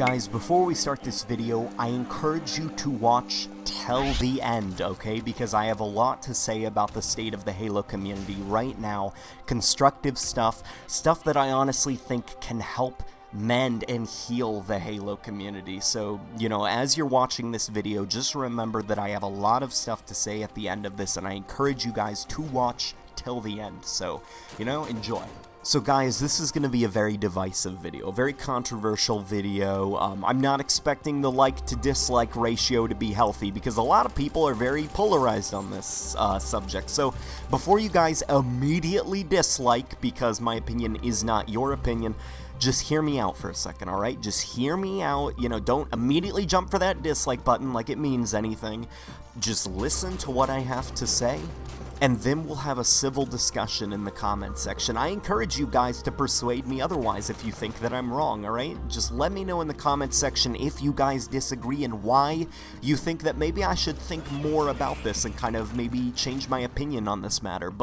Guys, before we start this video, I encourage you to watch till the end, okay? Because I have a lot to say about the state of the Halo community right now. Constructive stuff that I honestly think can help mend and heal the Halo community. So, as you're watching this video, just remember that I have a lot of stuff to say at the end of this, and I encourage you guys to watch till the end. So, enjoy. So guys, this is going to be a very divisive video, a very controversial video. I'm not expecting the like to dislike ratio to be healthy because a lot of people are very polarized on this subject. So before you guys immediately dislike because my opinion is not your opinion, just hear me out for a second, alright? Just hear me out, don't immediately jump for that dislike button like it means anything. Just listen to what I have to say, and then we'll have a civil discussion in the comment section. I encourage you guys to persuade me otherwise if you think that I'm wrong, alright? Just let me know in the comment section if you guys disagree and why you think that maybe I should think more about this and kind of maybe change my opinion on this matter.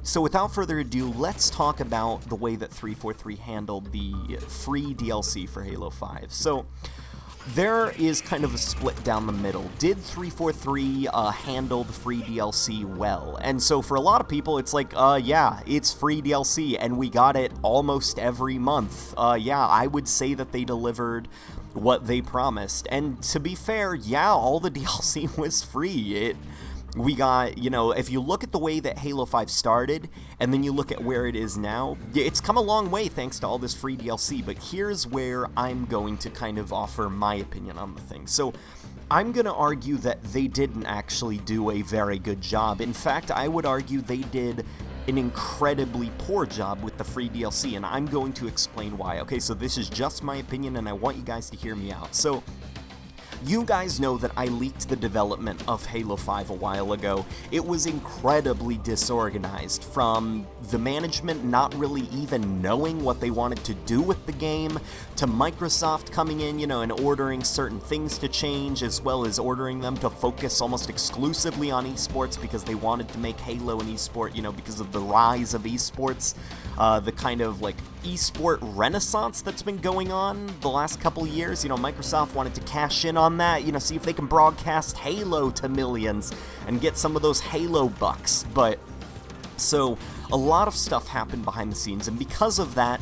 So without further ado, let's talk about the way that 343 handled the free DLC for Halo 5. So there is kind of a split down the middle. Did 343 handle the free DLC well? And so for a lot of people, it's like, yeah, it's free DLC, and we got it almost every month. Yeah, I would say that they delivered what they promised. And to be fair, yeah, all the DLC was free. We got, if you look at the way that Halo 5 started, and then you look at where it is now, it's come a long way thanks to all this free DLC, but here's where I'm going to kind of offer my opinion on the thing. So, I'm going to argue that they didn't actually do a very good job. In fact, I would argue they did an incredibly poor job with the free DLC, and I'm going to explain why. Okay, so this is just my opinion, and I want you guys to hear me out. So, you guys know that I leaked the development of Halo 5 a while ago. It was incredibly disorganized, from the management not really even knowing what they wanted to do with the game, to Microsoft coming in, and ordering certain things to change, as well as ordering them to focus almost exclusively on esports because they wanted to make Halo an esport, because of the rise of esports, the kind of like esport renaissance that's been going on the last couple years. Microsoft wanted to cash in on that, see if they can broadcast Halo to millions and get some of those Halo bucks. But so a lot of stuff happened behind the scenes, and because of that,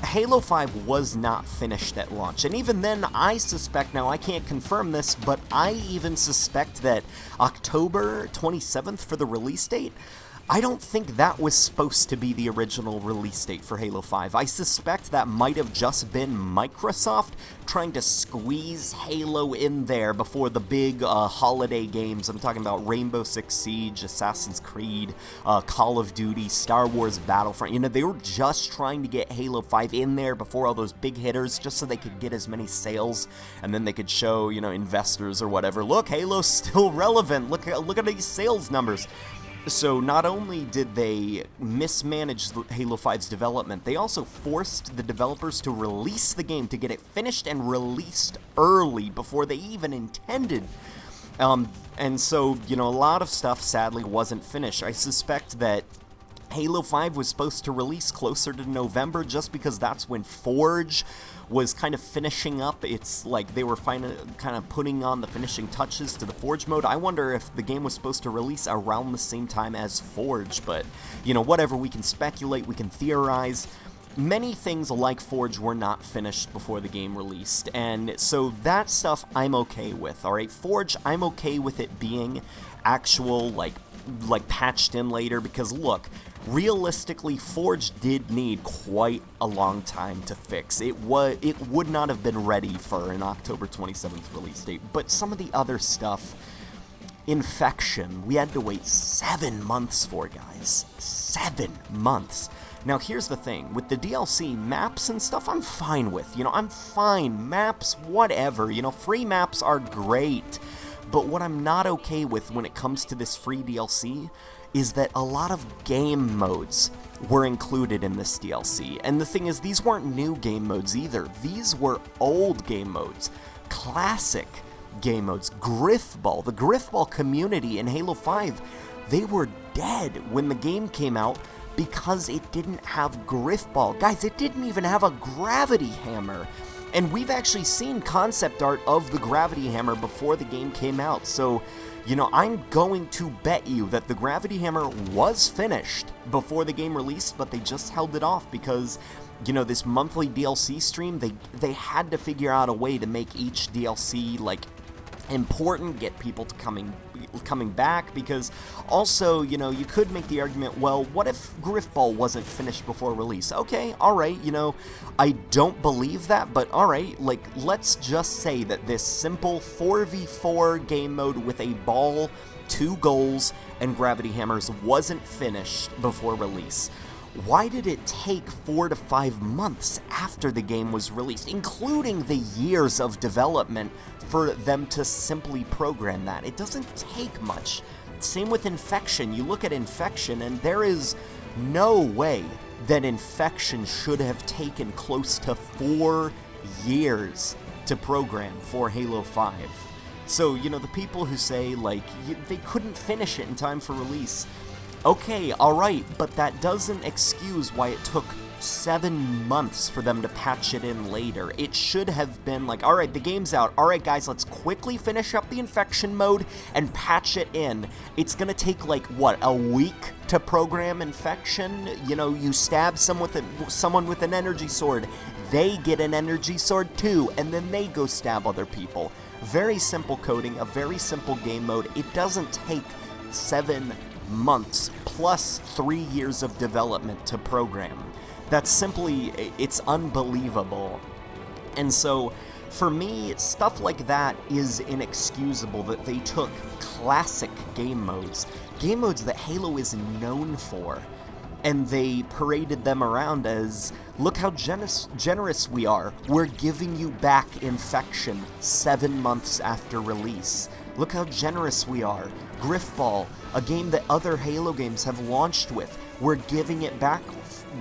Halo 5 was not finished at launch. And even then, I suspect, now I can't confirm this, but I even suspect that October 27th for the release date, I don't think that was supposed to be the original release date for Halo 5. I suspect that might have just been Microsoft trying to squeeze Halo in there before the big holiday games. I'm talking about Rainbow Six Siege, Assassin's Creed, Call of Duty, Star Wars Battlefront. They were just trying to get Halo 5 in there before all those big hitters, just so they could get as many sales, and then they could show, investors or whatever, look, Halo's still relevant, look at these sales numbers. So not only did they mismanage Halo 5's development, they also forced the developers to release the game, to get it finished and released early before they even intended. And so, a lot of stuff sadly wasn't finished. I suspect that Halo 5 was supposed to release closer to November just because that's when Forge was kind of finishing up. It's like they were kind of putting on the finishing touches to the Forge mode. I wonder if the game was supposed to release around the same time as Forge, but, whatever, we can speculate, we can theorize. Many things like Forge were not finished before the game released, and so that stuff I'm okay with, alright? Forge, I'm okay with it being actual, like patched in later, because look, realistically, Forge did need quite a long time to fix. It would not have been ready for an October 27th release date, but some of the other stuff, Infection, we had to wait 7 months for, guys. 7 months. Now, here's the thing. With the DLC, maps and stuff, I'm fine with. I'm fine. Maps, whatever. Free maps are great. But what I'm not okay with when it comes to this free DLC is that a lot of game modes were included in this DLC. And the thing is, these weren't new game modes either. These were old game modes. Classic game modes. Griffball. The Griffball community in Halo 5, they were dead when the game came out because it didn't have Griff Ball. Guys, it didn't even have a gravity hammer. And we've actually seen concept art of the gravity hammer before the game came out, so, you know, I'm going to bet you that the gravity hammer was finished before the game released, but they just held it off because, you know, this monthly DLC stream, they had to figure out a way to make each DLC, like, important, get people to coming back, because also, you know, you could make the argument, well, what if Griff Ball wasn't finished before release? Okay, alright, you know, I don't believe that, but alright, like, let's just say that this simple 4v4 game mode with a ball, 2 goals, and gravity hammers wasn't finished before release. Why did it take 4 to 5 months after the game was released, including the years of development, for them to simply program that? It doesn't take much. Same with Infection. You look at Infection, and there is no way that Infection should have taken close to 4 years to program for Halo 5. So, you know, the people who say, like, they couldn't finish it in time for release, okay, alright, but that doesn't excuse why it took 7 months for them to patch it in later. It should have been like, alright, the game's out, alright guys, let's quickly finish up the Infection mode and patch it in. It's gonna take, like, what, a week to program Infection? You know, you stab someone with an energy sword, they get an energy sword too, and then they go stab other people. Very simple coding, a very simple game mode. It doesn't take 7 months plus 3 years of development to program. That's simply, it's unbelievable. And so, for me, stuff like that is inexcusable, that they took classic game modes that Halo is known for, and they paraded them around as, look how generous we are. We're giving you back Infection 7 months after release. Look how generous we are. Griff Ball, a game that other Halo games have launched with. We're giving it back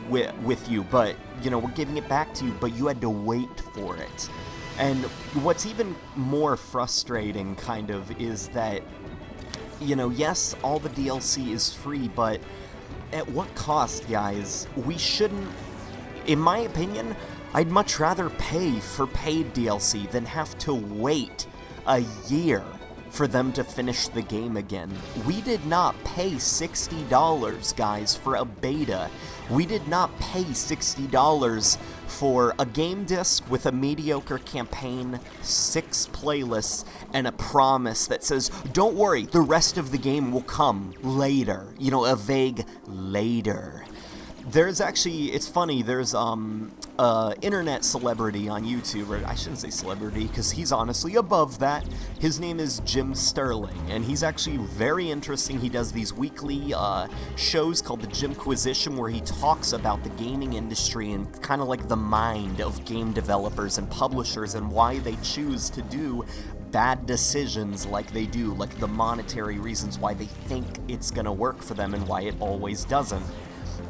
with you, but, you know, we're giving it back to you, but you had to wait for it. And what's even more frustrating, kind of, is that, you know, yes, all the DLC is free, but at what cost, guys? We shouldn't, in my opinion, I'd much rather pay for paid DLC than have to wait a year for them to finish the game again. We did not pay $60, guys, for a beta. We did not pay $60 for a game disc with a mediocre campaign, 6 playlists, and a promise that says, don't worry, the rest of the game will come later. You know, a vague later. There's actually, it's funny, there's internet celebrity on YouTube, or I shouldn't say celebrity, because he's honestly above that. His name is Jim Sterling, and he's actually very interesting. He does these weekly shows called the Jimquisition, where he talks about the gaming industry and kind of like the mind of game developers and publishers and why they choose to do bad decisions like they do, like the monetary reasons why they think it's gonna work for them and why it always doesn't.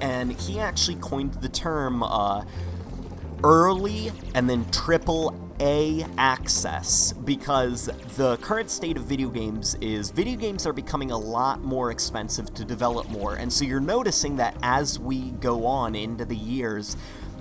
And he actually coined the term early and then AAA access, because the current state of video games is video games are becoming a lot more expensive to develop more, and so you're noticing that as we go on into the years,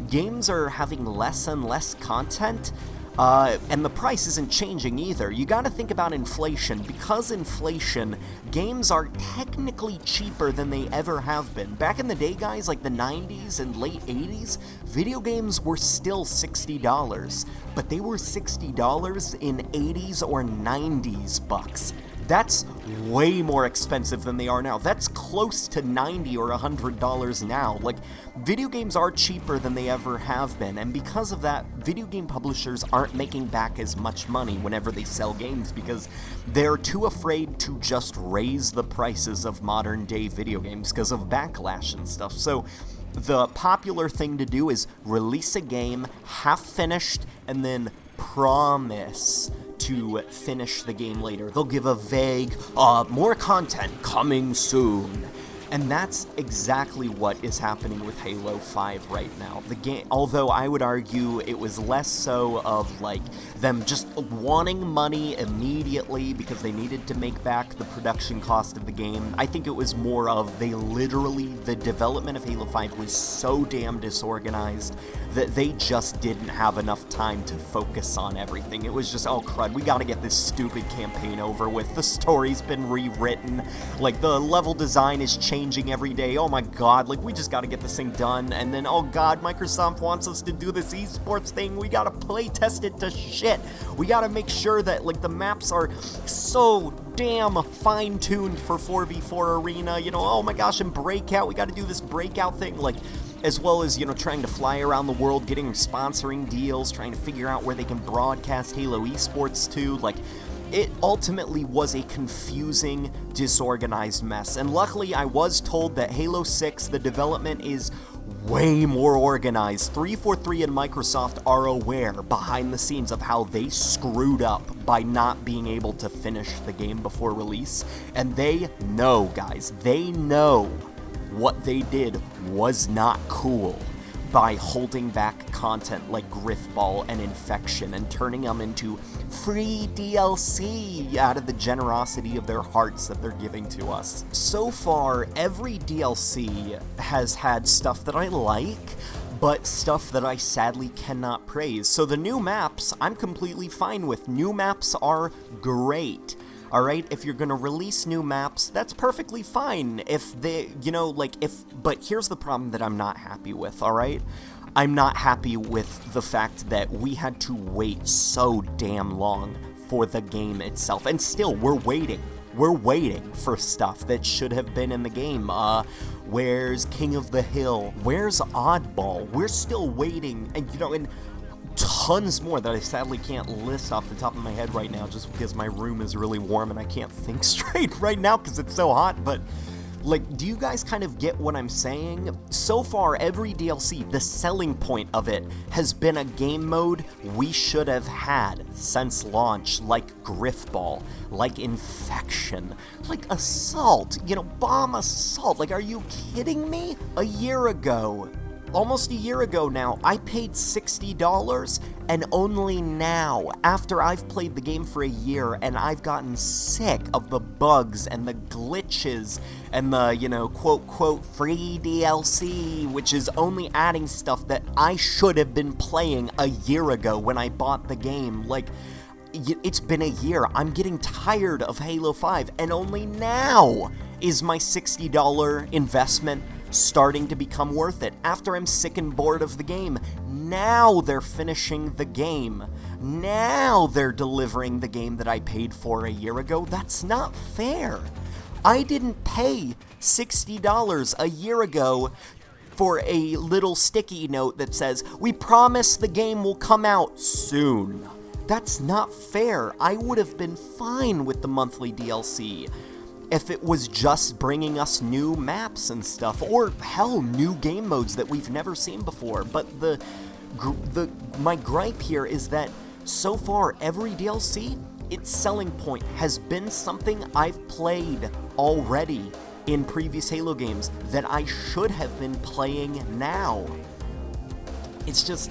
games are having less and less content. And the price isn't changing either. You gotta think about inflation. Because inflation, games are technically cheaper than they ever have been. Back in the day, guys, like the 90s and late 80s, video games were still $60. But they were $60 in 80s or 90s bucks. That's way more expensive than they are now. That's close to $90 or $100 now. Like, video games are cheaper than they ever have been, and because of that, video game publishers aren't making back as much money whenever they sell games because they're too afraid to just raise the prices of modern day video games because of backlash and stuff. So the popular thing to do is release a game half finished and then promise to finish the game later. They'll give a vague, more content coming soon. And that's exactly what is happening with Halo 5 right now. The game, although I would argue it was less so of like them just wanting money immediately because they needed to make back the production cost of the game. I think it was more of the development of Halo 5 was so damn disorganized that they just didn't have enough time to focus on everything. It was just, oh crud, we gotta get this stupid campaign over with. The story's been rewritten, like the level design is changing every day. Oh my god, like we just gotta get this thing done. And then, oh god, Microsoft wants us to do this esports thing. We gotta play test it to shit. We gotta make sure that like the maps are so damn fine-tuned for 4v4 arena, you know, oh my gosh, and Breakout, we gotta do this Breakout thing, like, as well as, you know, trying to fly around the world, getting sponsoring deals, trying to figure out where they can broadcast Halo esports to, like, it ultimately was a confusing, disorganized mess. And luckily, I was told that Halo 6, the development is way more organized. 343 and Microsoft are aware behind the scenes of how they screwed up by not being able to finish the game before release. And they know, guys, they know what they did was not cool by holding back content like Griffball and Infection and turning them into free DLC out of the generosity of their hearts that they're giving to us. So far, every DLC has had stuff that I like, but stuff that I sadly cannot praise. So the new maps, I'm completely fine with. New maps are great. Alright, if you're gonna release new maps, that's perfectly fine. If they, you know, like, but here's the problem that I'm not happy with, alright? I'm not happy with the fact that we had to wait so damn long for the game itself. And still, we're waiting. We're waiting for stuff that should have been in the game. Where's King of the Hill? Where's Oddball? We're still waiting, and, you know, and tons more that I sadly can't list off the top of my head right now just because my room is really warm and I can't think straight right now because it's so hot. But like, do you guys kind of get what I'm saying? So far, every DLC, the selling point of it has been a game mode we should have had since launch, like Griffball, like Infection, like Assault, you know, Bomb Assault. Like, are you kidding me? A year ago, almost a year ago now, I paid $60, and only now, after I've played the game for a year and I've gotten sick of the bugs and the glitches and the, you know, quote, free DLC, which is only adding stuff that I should have been playing a year ago when I bought the game. Like, it's been a year. I'm getting tired of Halo 5, and only now is my $60 investment starting to become worth it. After I'm sick and bored of the game, now they're finishing the game. Now they're delivering the game that I paid for a year ago. That's not fair. I didn't pay $60 a year ago for a little sticky note that says, "We promise the game will come out soon." That's not fair. I would have been fine with the monthly DLC if it was just bringing us new maps and stuff, or hell, new game modes that we've never seen before. But my gripe here is that so far every DLC, its selling point has been something I've played already in previous Halo games that I should have been playing now. It's just,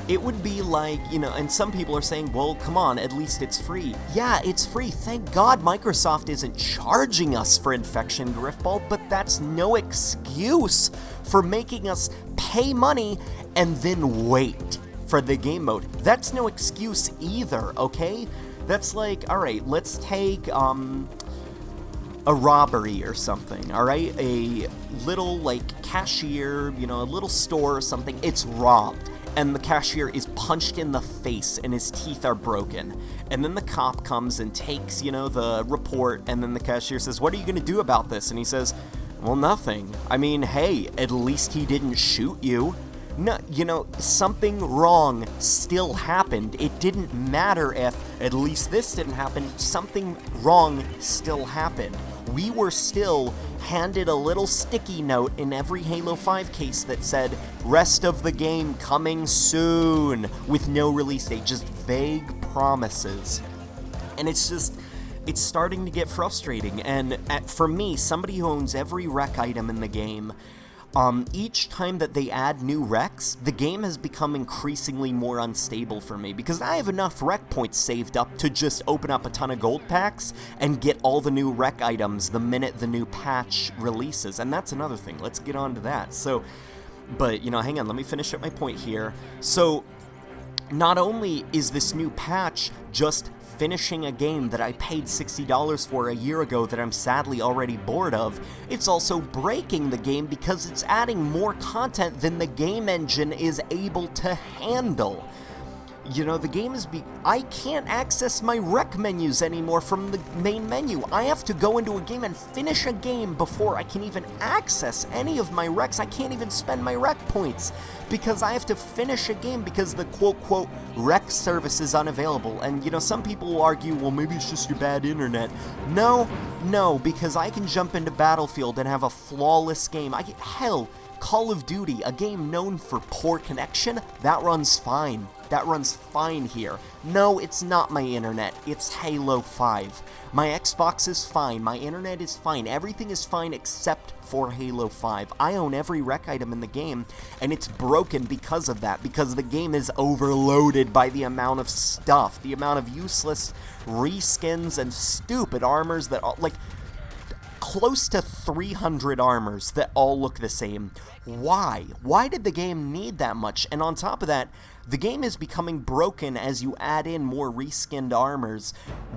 it would be like, you know, and some people are saying, well, come on, at least it's free. Yeah, it's free. Thank God Microsoft isn't charging us for Infection Griffball, but that's no excuse for making us pay money and then wait for the game mode. That's no excuse either, okay? That's like, alright, let's take, a robbery or something, alright? A little, like, cashier, you know, a little store or something, it's robbed. And the cashier is punched in the face and his teeth are broken. And then the cop comes and takes, you know, the report, and then the cashier says, "What are you gonna do about this?" And he says, "Well, nothing. I mean, hey, at least he didn't shoot you." No, you know, something wrong still happened. It didn't matter if, at least this didn't happen, something wrong still happened. We were still handed a little sticky note in every Halo 5 case that said, "Rest of the game coming soon," with no release date, just vague promises. And it's just, it's starting to get frustrating. And for me, somebody who owns every rec item in the game, each time that they add new recs, the game has become increasingly more unstable for me, because I have enough rec points saved up to just open up a ton of gold packs and get all the new rec items the minute the new patch releases. And that's another thing. Let's get on to that. So, but, you know, hang on, let me finish up my point here. So, not only is this new patch just finishing a game that I paid $60 for a year ago that I'm sadly already bored of, it's also breaking the game because it's adding more content than the game engine is able to handle. You know, the game is I can't access my rec menus anymore from the main menu. I have to go into a game and finish a game before I can even access any of my recs. I can't even spend my rec points because I have to finish a game because the quote-quote rec service is unavailable. And, you know, some people will argue, well, maybe it's just your bad internet. No, because I can jump into Battlefield and have a flawless game. Hell, Call of Duty, a game known for poor connection, that runs fine. That runs fine here. No, it's not my internet. It's Halo 5. My Xbox is fine. My internet is fine. Everything is fine except for Halo 5. I own every rec item in the game, and it's broken because of that, because the game is overloaded by the amount of stuff, the amount of useless reskins and stupid armors that, like, close to 300 armors that all look the same. Why? Why did the game need that much? And on top of that, the game is becoming broken as you add in more reskinned armors.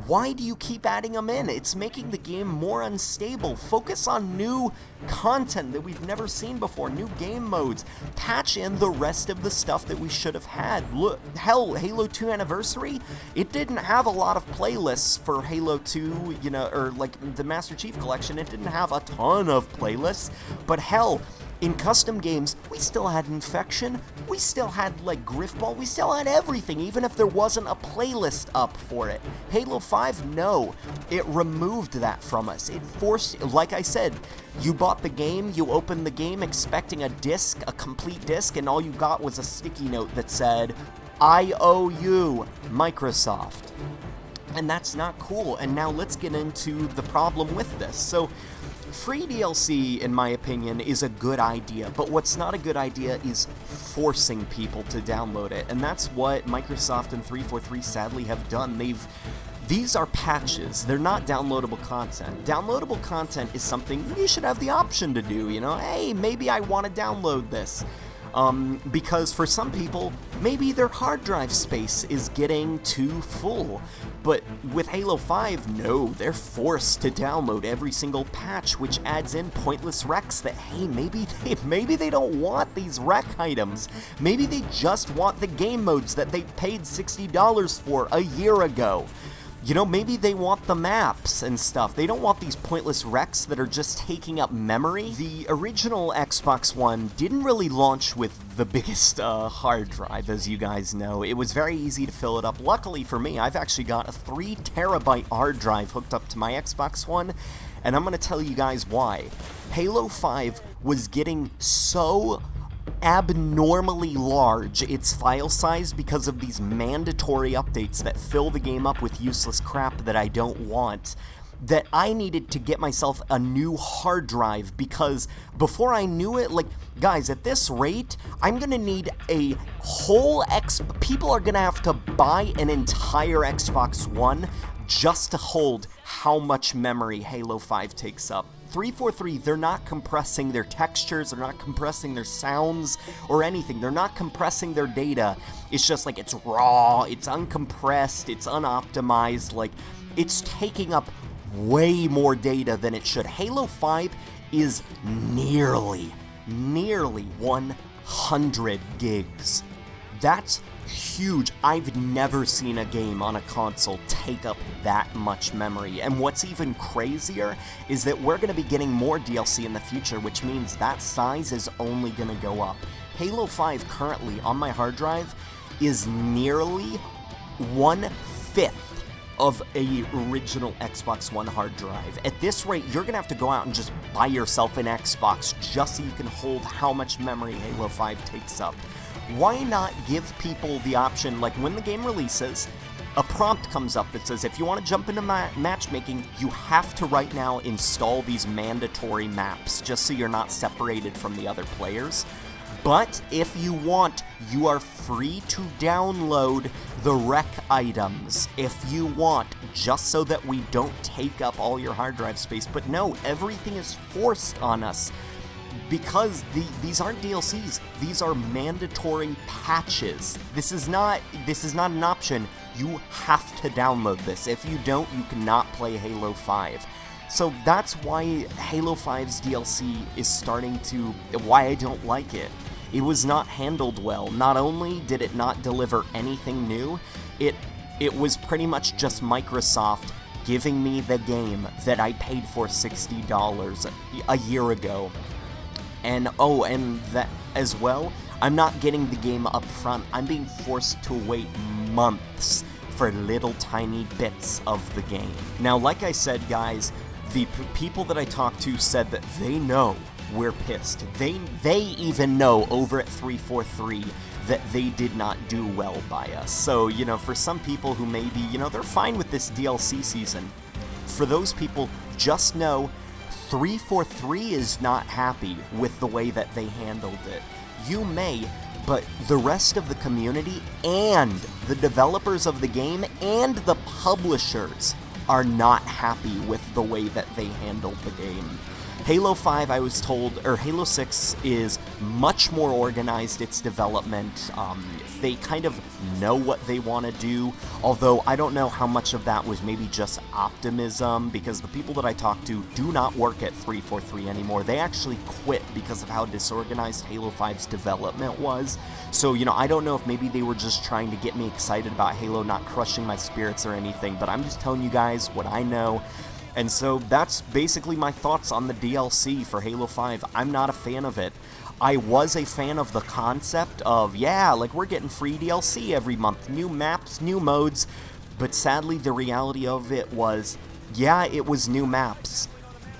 Why do you keep adding them in? It's making the game more unstable. Focus on new content that we've never seen before, new game modes. Patch in the rest of the stuff that we should have had. Look, hell, Halo 2 Anniversary, it didn't have a lot of playlists for Halo 2, you know, or like the Master Chief Collection. It didn't have a ton of playlists, but hell, in custom games, we still had Infection, we still had, like, Griffball, we still had everything, even if there wasn't a playlist up for it. Halo 5, no. It removed that from us. It forced, like I said, you bought the game, you opened the game expecting a disc, a complete disc, and all you got was a sticky note that said, I owe you, Microsoft. And that's not cool, and now let's get into the problem with this. So, free DLC, in my opinion, is a good idea, but what's not a good idea is forcing people to download it, and that's what Microsoft and 343 sadly have done. These are patches, they're not downloadable content. Downloadable content is something you should have the option to do, you know, hey, maybe I want to download this. Because for some people, maybe their hard drive space is getting too full. But with Halo 5, no, they're forced to download every single patch, which adds in pointless recs that, hey, maybe they don't want these rec items. Maybe they just want the game modes that they paid $60 for a year ago. You know, maybe they want the maps and stuff. They don't want these pointless recs that are just taking up memory. The original Xbox One didn't really launch with the biggest hard drive, as you guys know. It was very easy to fill it up. Luckily for me, I've actually got a 3 terabyte hard drive hooked up to my Xbox One, and I'm going to tell you guys why. Halo 5 was getting so abnormally large, its file size, because of these mandatory updates that fill the game up with useless crap that I don't want, that I needed to get myself a new hard drive, because before I knew it, like, guys, at this rate, I'm gonna need a whole people are gonna have to buy an entire Xbox One just to hold how much memory Halo 5 takes up. 343, they're not compressing their textures, they're not compressing their sounds or anything. They're not compressing their data. It's just like it's raw, it's uncompressed, it's unoptimized, like it's taking up way more data than it should. Halo 5 is nearly 100 gigs. That's huge. I've never seen a game on a console take up that much memory. And what's even crazier is that we're going to be getting more DLC in the future, which means that size is only going to go up. Halo 5 currently on my hard drive is nearly 1/5 of a original Xbox One hard drive. At this rate, you're going to have to go out and just buy yourself an Xbox just so you can hold how much memory Halo 5 takes up. Why not give people the option, like when the game releases, a prompt comes up that says if you want to jump into matchmaking, you have to right now install these mandatory maps just so you're not separated from the other players. But if you want, you are free to download the rec items if you want, just so that we don't take up all your hard drive space. But no, everything is forced on us because these aren't DLCs. These are mandatory patches. This is not an option. You have to download this. If you don't, you cannot play Halo 5. So that's why Halo 5's DLC is why I don't like it. It was not handled well. Not only did it not deliver anything new, it was pretty much just Microsoft giving me the game that I paid for $60 a year ago. And that as well, I'm not getting the game up front. I'm being forced to wait months for little tiny bits of the game. Now, like I said, guys, the people that I talked to said that they know we're pissed. They even know over at 343 that they did not do well by us. So, for some people who maybe, they're fine with this DLC season, for those people, just know 343 is not happy with the way that they handled it. You may, but the rest of the community and the developers of the game and the publishers are not happy with the way that they handled the game. Halo 5, I was told, or Halo 6 is much more organized, its development. They kind of know what they want to do, although I don't know how much of that was maybe just optimism, because the people that I talked to do not work at 343 anymore. They actually quit because of how disorganized Halo 5's development was. So, I don't know if maybe they were just trying to get me excited about Halo not crushing my spirits or anything, but I'm just telling you guys what I know. And so that's basically my thoughts on the DLC for Halo 5. I'm not a fan of it. I was a fan of the concept of, we're getting free DLC every month, new maps, new modes, but sadly the reality of it was, it was new maps,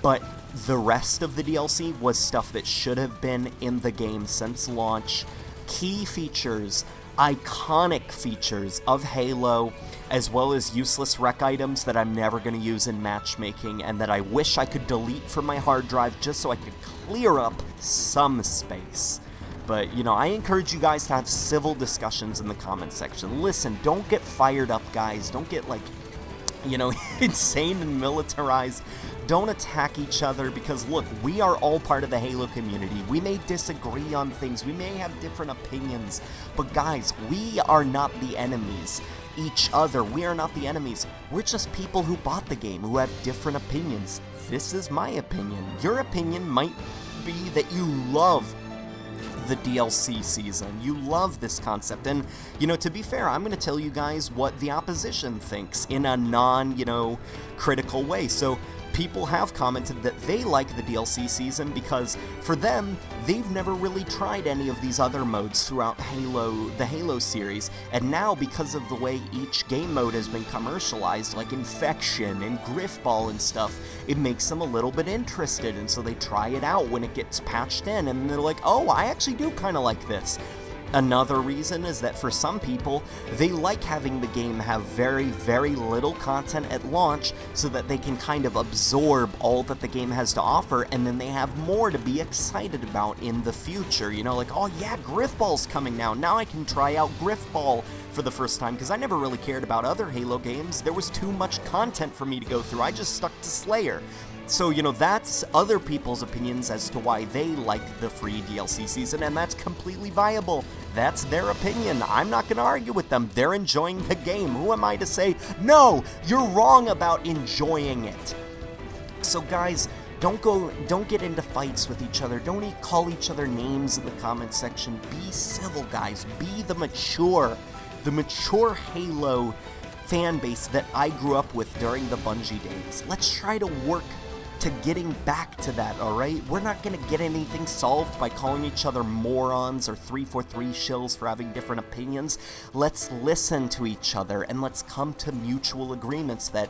but the rest of the DLC was stuff that should have been in the game since launch. Key features, iconic features of Halo, as well as useless rec items that I'm never going to use in matchmaking and that I wish I could delete from my hard drive just so I could clear up some space. But, I encourage you guys to have civil discussions in the comment section. Listen, don't get fired up, guys. Don't get, insane and militarized. Don't attack each other because, look, we are all part of the Halo community. We may disagree on things. We may have different opinions. But, guys, we are not the enemies. Each other. We are not the enemies. We're just people who bought the game, who have different opinions. This is my opinion. Your opinion might be that you love the DLC season. You love this concept. And, to be fair, I'm going to tell you guys what the opposition thinks in a non-critical way. So, people have commented that they like the DLC season because, for them, they've never really tried any of these other modes throughout the Halo series, and now, because of the way each game mode has been commercialized, like Infection and Griffball and stuff, it makes them a little bit interested, and so they try it out when it gets patched in, and they're like, oh, I actually do kind of like this. Another reason is that for some people, they like having the game have very, very little content at launch so that they can kind of absorb all that the game has to offer, and then they have more to be excited about in the future. Oh yeah, Griffball's coming now. Now I can try out Griffball for the first time, because I never really cared about other Halo games. There was too much content for me to go through. I just stuck to Slayer. So, that's other people's opinions as to why they like the free DLC season, and that's completely viable. That's their opinion. I'm not going to argue with them. They're enjoying the game. Who am I to say, no, you're wrong about enjoying it? So, guys, don't get into fights with each other. Don't call each other names in the comment section. Be civil, guys. Be the mature Halo fan base that I grew up with during the Bungie days. Let's try to work to getting back to that, alright? We're not gonna get anything solved by calling each other morons or 343 shills for having different opinions. Let's listen to each other and let's come to mutual agreements that,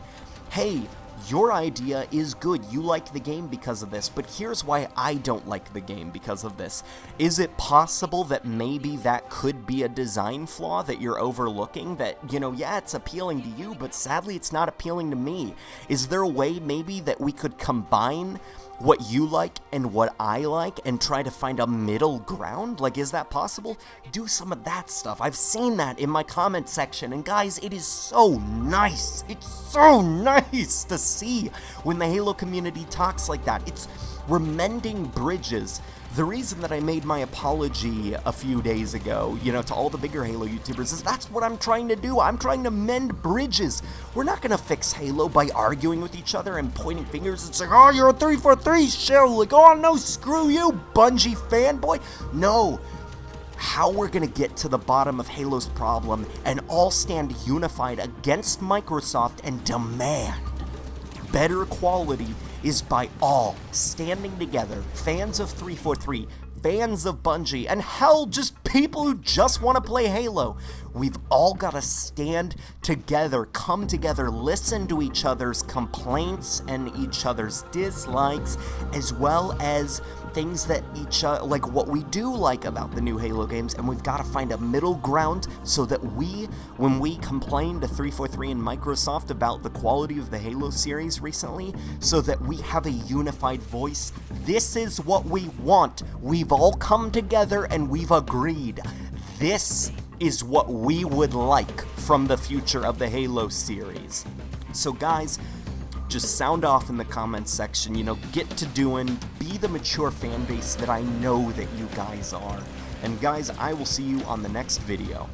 hey, your idea is good, you like the game because of this, but here's why I don't like the game because of this. Is it possible that maybe that could be a design flaw that you're overlooking? That, you know, yeah, it's appealing to you, but sadly it's not appealing to me. Is there a way maybe that we could combine what you like and what I like and try to find a middle ground? Like, is that possible? Do some of that stuff. I've seen that in my comment section, and guys, it is so nice. It's so nice to see when the Halo community talks like that. We're mending bridges. The reason that I made my apology a few days ago, you know, to all the bigger Halo YouTubers is that's what I'm trying to do. I'm trying to mend bridges. We're not going to fix Halo by arguing with each other and pointing fingers and saying, oh, you're a 343 shell. Like, oh, no, screw you, Bungie fanboy. No. How we're going to get to the bottom of Halo's problem and all stand unified against Microsoft and demand better quality is by all standing together, fans of 343, fans of Bungie, and hell, just people who just want to play Halo. We've all got to stand together, come together, listen to each other's complaints and each other's dislikes, as well as things that like what we do like about the new Halo games, and we've got to find a middle ground so that when we complain to 343 and Microsoft about the quality of the Halo series recently, so that we have a unified voice. This is what we want. We've all come together and we've agreed. This is what we would like from the future of the Halo series. So guys, just sound off in the comments section, you know, get to doing, be the mature fan base that I know that you guys are. And guys, I will see you on the next video.